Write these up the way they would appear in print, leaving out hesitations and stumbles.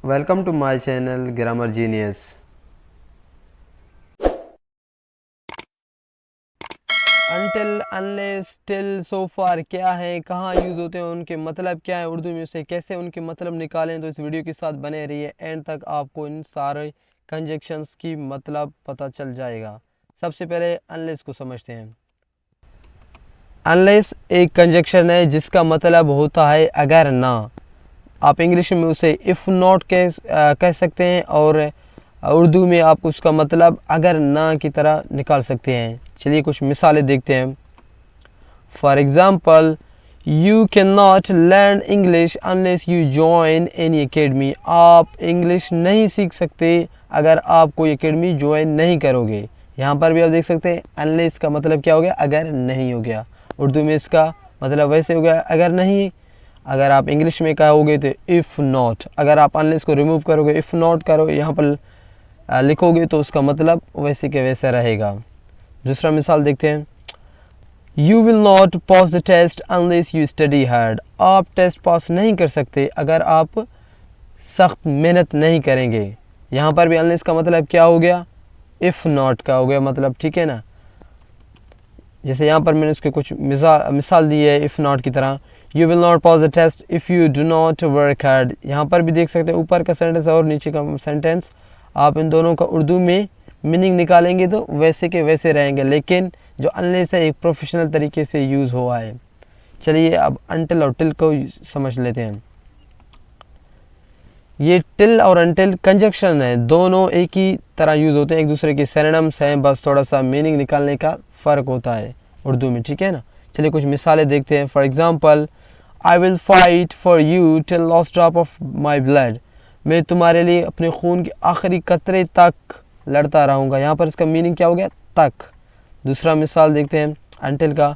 Welcome to my channel Grammar Genius. Until, unless, till, so far क्या है, कहाँ use होते हैं, उनके मतलब क्या है, उर्दू में उसे कैसे उनके मतलब निकालें। तो इस वीडियो के साथ बने रहिए, एंड तक आपको इन सारे कंजक्शंस की मतलब पता चल जाएगा। सबसे पहले unless को समझते हैं। unless एक कंजक्शन है जिसका मतलब होता है अगर ना। आप इंग्लिश में उसे इफ़ नॉट कह सकते हैं और उर्दू में आप उसका मतलब अगर ना की तरह निकाल सकते हैं। चलिए कुछ मिसालें देखते हैं। For example, you can not learn English unless you join any academy. आप इंग्लिश नहीं सीख सकते अगर आप कोई एकेडमी ज्वाइन नहीं करोगे। यहाँ पर भी आप देख सकते हैं अनलेस का मतलब क्या हो गया, अगर नहीं हो गया। उर्दू में इसका मतलब वैसे हो गया अगर नहीं। अगर आप इंग्लिश में कहोगे तो इफ़ नॉट। अगर आप अनलेस को रिमूव करोगे, इफ़ नॉट करो यहाँ पर लिखोगे तो उसका मतलब वैसे के वैसे रहेगा। दूसरा मिसाल देखते हैं। You will not pass the test unless you study hard. आप टेस्ट पास नहीं कर सकते अगर आप सख्त मेहनत नहीं करेंगे। यहाँ पर भी अनलेस का मतलब क्या हो गया, इफ़ नॉट का हो गया मतलब, ठीक है ना। जैसे यहाँ पर मैंने उसके कुछ मिसाल दी है इफ़ नॉट की तरह। You will not pass the test if you do not work hard. यहाँ पर भी देख सकते हैं ऊपर का सेंटेंस और नीचे का सेंटेंस, आप इन दोनों का उर्दू में मीनिंग निकालेंगे तो वैसे के वैसे रहेंगे, लेकिन जो अनलेस है एक प्रोफेशनल तरीके से यूज़ हुआ है। चलिए अब अनटिल और टिल को समझ लेते हैं। ये टिल और अनटिल कंजक्शन है, दोनों एक ही तरह यूज़ होते हैं, एक दूसरे के सिनोनिम्स हैं, बस थोड़ा सा मीनिंग निकालने का फ़र्क होता है उर्दू में, ठीक है ना। चलिए कुछ मिसालें देखते हैं। For example, I will fight for you till last drop of my blood. मैं तुम्हारे लिए अपने खून के आखिरी कतरे तक लड़ता रहूँगा। यहाँ पर इसका मीनिंग क्या हो गया, तक। दूसरा मिसाल देखते हैं अनटिल का।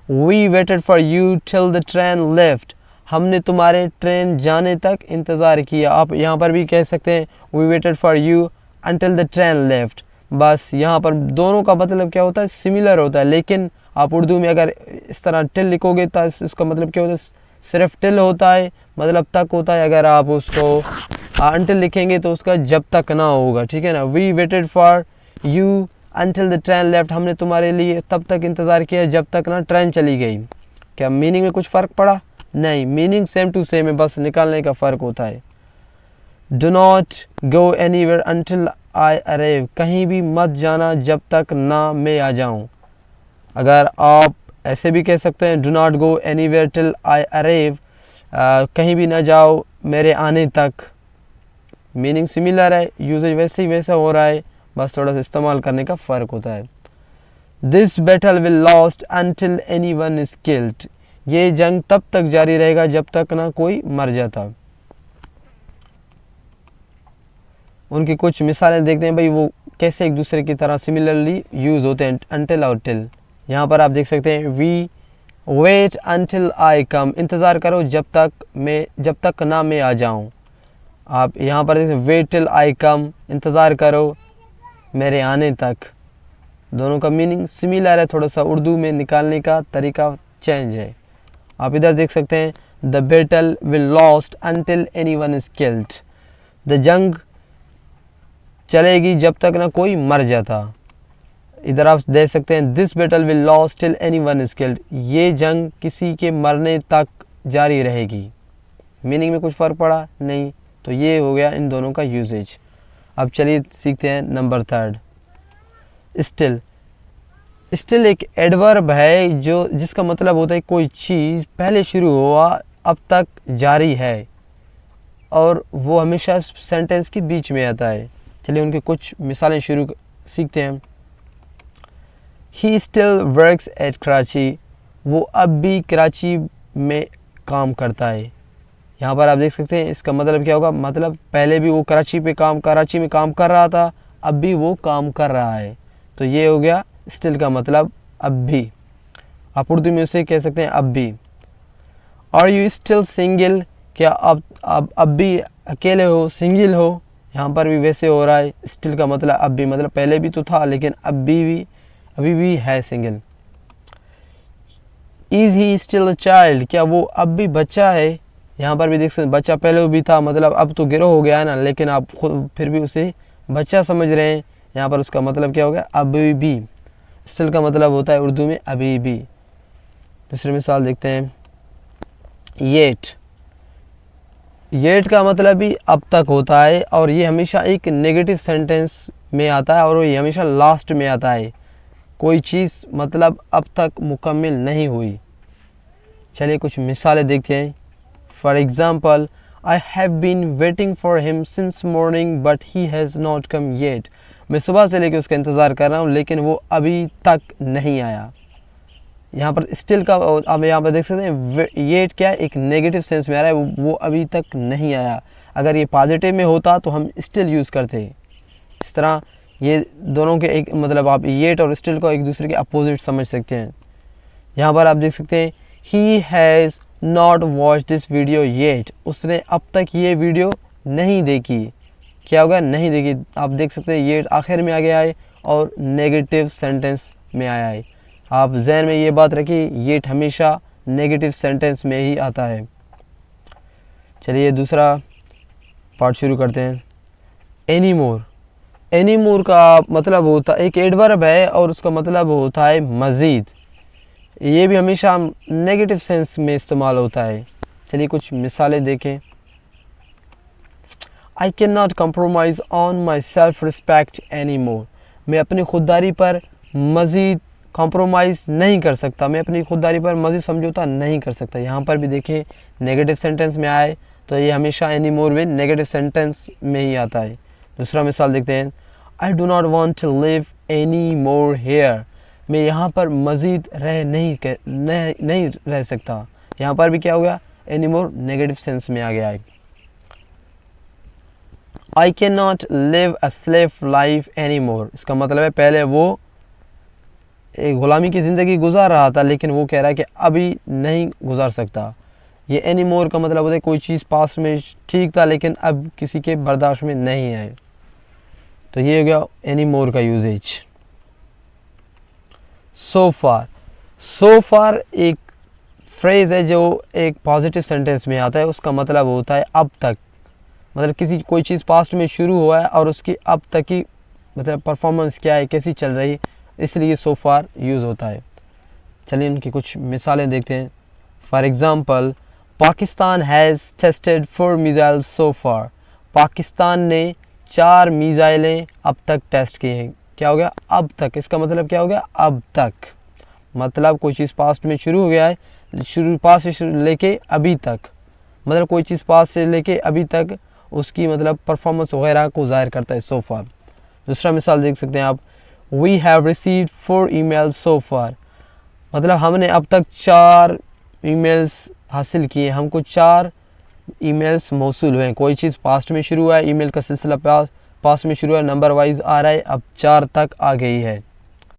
We waited for you till the train left. हमने तुम्हारे ट्रेन जाने तक इंतज़ार किया। आप यहाँ पर भी कह सकते हैं we waited for you until the train left. बस यहाँ पर दोनों का मतलब क्या होता है, सिमिलर होता है, लेकिन आप उर्दू में अगर इस तरह टिल लिखोगे तो इसका मतलब क्या होता है, सिर्फ टिल होता है, मतलब तक होता है। अगर आप उसको अनटिल लिखेंगे तो उसका जब तक ना होगा, ठीक है ना। We waited for you until the train left. हमने तुम्हारे लिए तब तक इंतज़ार किया जब तक ना ट्रेन चली गई। क्या मीनिंग में कुछ फ़र्क पड़ा? नहीं, मीनिंग सेम टू सेम है, बस निकालने का फ़र्क होता है। Do not go anywhere until I arrive. कहीं भी मत जाना जब तक ना मैं आ जाऊँ। अगर आप ऐसे भी कह सकते हैं do not go anywhere till I arrive, कहीं भी ना जाओ मेरे आने तक। मीनिंग सिमिलर है, यूजेज वैसे ही वैसा हो रहा है, बस थोड़ा सा इस्तेमाल करने का फ़र्क होता है। This battle will last until any one is killed. ये जंग तब तक जारी रहेगा जब तक ना कोई मर जाता। उनकी कुछ मिसालें देखते हैं भाई, वो कैसे एक दूसरे की तरह सिमिलरली यूज़ होते हैं अनटिल और टिल। यहाँ पर आप देख सकते हैं वी वेट अनटिल आई कम। इंतज़ार करो जब तक ना मैं आ जाऊँ। आप यहाँ पर देखें वेट टिल आई कम, इंतज़ार करो मेरे आने तक। दोनों का मीनिंग सिमिलर है, थोड़ा सा उर्दू में निकालने का तरीका चेंज है। आप इधर देख सकते हैं the battle will lost until any one is killed. The जंग चलेगी जब तक ना कोई मर जाता। इधर आप देख सकते हैं this battle will lost till any one is killed. ये जंग किसी के मरने तक जारी रहेगी। मीनिंग में कुछ फ़र्क पड़ा नहीं। तो ये हो गया इन दोनों का यूजेज। अब चलिए सीखते हैं नंबर 3, स्टिल। स्टिल एक एडवर्ब है जिसका मतलब होता है कोई चीज़ पहले शुरू हुआ अब तक जारी है, और वो हमेशा सेंटेंस के बीच में आता है। चलिए उनके कुछ मिसालें सीखते हैं। He still works at Karachi. वो अब भी कराची में काम करता है। यहाँ पर आप देख सकते हैं इसका मतलब क्या होगा, मतलब पहले भी वो कराची में काम कर रहा था, अब भी वो काम कर रहा है। तो ये हो गया स्टिल का मतलब अब भी। आप उर्दू में उसे कह सकते हैं अब भी। Are you still single. क्या अब भी अकेले हो, सिंगल हो। यहाँ पर भी वैसे हो रहा है, स्टिल का मतलब अब भी, मतलब पहले भी तो था लेकिन अभी भी है single. Is he still a child. क्या वो अब भी बच्चा है। यहाँ पर भी देख सकते बच्चा पहले भी था, मतलब अब तो गिरोह हो गया है ना, लेकिन आप खुद फिर भी उसे बच्चा समझ रहे हैं। यहाँ पर उसका मतलब क्या हो गया, अभी भी। स्टिल का मतलब होता है उर्दू में अभी भी। दूसरी मिसाल देखते हैं, येट। येट का मतलब भी अब तक होता है, और ये हमेशा एक नेगेटिव सेंटेंस में आता है, और ये हमेशा लास्ट में आता है। कोई चीज़ मतलब अब तक मुकम्मल नहीं हुई। चलिए कुछ मिसालें देखते हैं। For example, I have been waiting for him since morning but he has not come yet. मैं सुबह से लेकर उसका इंतज़ार कर रहा हूँ, लेकिन वो अभी तक नहीं आया। यहाँ पर स्टिल का अब यहाँ पर देख सकते हैं, येट क्या है, एक नेगेटिव सेंस में आ रहा है, वो अभी तक नहीं आया। अगर ये पॉजिटिव में होता तो हम स्टिल यूज़ करते। इस तरह ये दोनों के एक मतलब आप येट और स्टिल को एक दूसरे के अपोजिट समझ सकते हैं। यहाँ पर आप देख सकते हैं, ही has not watch this video yet. उसने अब तक ये वीडियो नहीं देखी। क्या होगा, नहीं देखी। आप देख सकते हैं येट आखिर में आ गया है और नेगेटिव सेंटेंस में आया है। आप जहन में ये बात रखिए, येट हमेशा नेगेटिव सेंटेंस में ही आता है। चलिए दूसरा पार्ट शुरू करते हैं। Any more. एनी मोर का मतलब होता है, एक एडवर्ब है और उसका मतलब होता है मज़ीद। ये भी हमेशा नेगेटिव सेंस में इस्तेमाल होता है। चलिए कुछ मिसालें देखें। I can not compromise on my self respect any more. मैं अपनी खुददारी पर मज़ीद कॉम्प्रोमाइज़ नहीं कर सकता, मैं अपनी खुददारी पर मज़ीद समझौता नहीं कर सकता। यहाँ पर भी देखें नेगेटिव सेंटेंस में आए तो ये हमेशा एनी मोर में नेगेटिव सेंटेंस में ही आता है। दूसरा मिसाल देखते हैं। I do not want to live any more here. मैं यहाँ पर मज़ीद नहीं रह सकता। यहाँ पर भी क्या हो गया, एनी मोर नेगेटिव सेंस में आ गया है। I can not live a slave life any more. इसका मतलब है पहले वो एक ग़ुलामी की ज़िंदगी गुजार रहा था, लेकिन वो कह रहा है कि अभी नहीं गुजार सकता। ये एनी मोर का मतलब होता है कोई चीज़ पास में ठीक था, लेकिन अब किसी के बर्दाश्त में नहीं है। तो ये हो गया एनी मोर का यूजेज। सो फार। सो फार एक फ्रेज़ है जो एक पॉजिटिव सेंटेंस में आता है। उसका मतलब होता है अब तक। मतलब कोई चीज़ पास्ट में शुरू हुआ है और उसकी अब तक की मतलब परफॉर्मेंस क्या है, कैसी चल रही, इसलिए सो फार यूज़ होता है। चलिए उनकी कुछ मिसालें देखते हैं। For example, Pakistan has tested 4 missiles so far. Pakistan ने 4 मिसाइलें अब तक टेस्ट की हैं। क्या हो गया, अब तक। इसका मतलब क्या हो गया, अब तक। मतलब कोई चीज़ पास्ट में शुरू हो गया है, पास्ट से लेके अभी तक। मतलब कोई चीज़ पास्ट से लेके अभी तक उसकी मतलब परफॉर्मेंस वगैरह को ज़ाहिर करता है सो फार। दूसरा मिसाल देख सकते हैं आप। वी हैव रिसीव्ड 4 ईमेल्स सो फार। मतलब हमने अब तक 4 ईमेल्स हासिल किए, हमको 4 ईमेल्स मौसूल हुए हैं। कोई चीज़ पास्ट में शुरू हुआ है, ईमेल का सिलसिला पास्ट में शुरू हुआ है, नंबर वाइज आ रहा है, अब 4 तक आ गई है।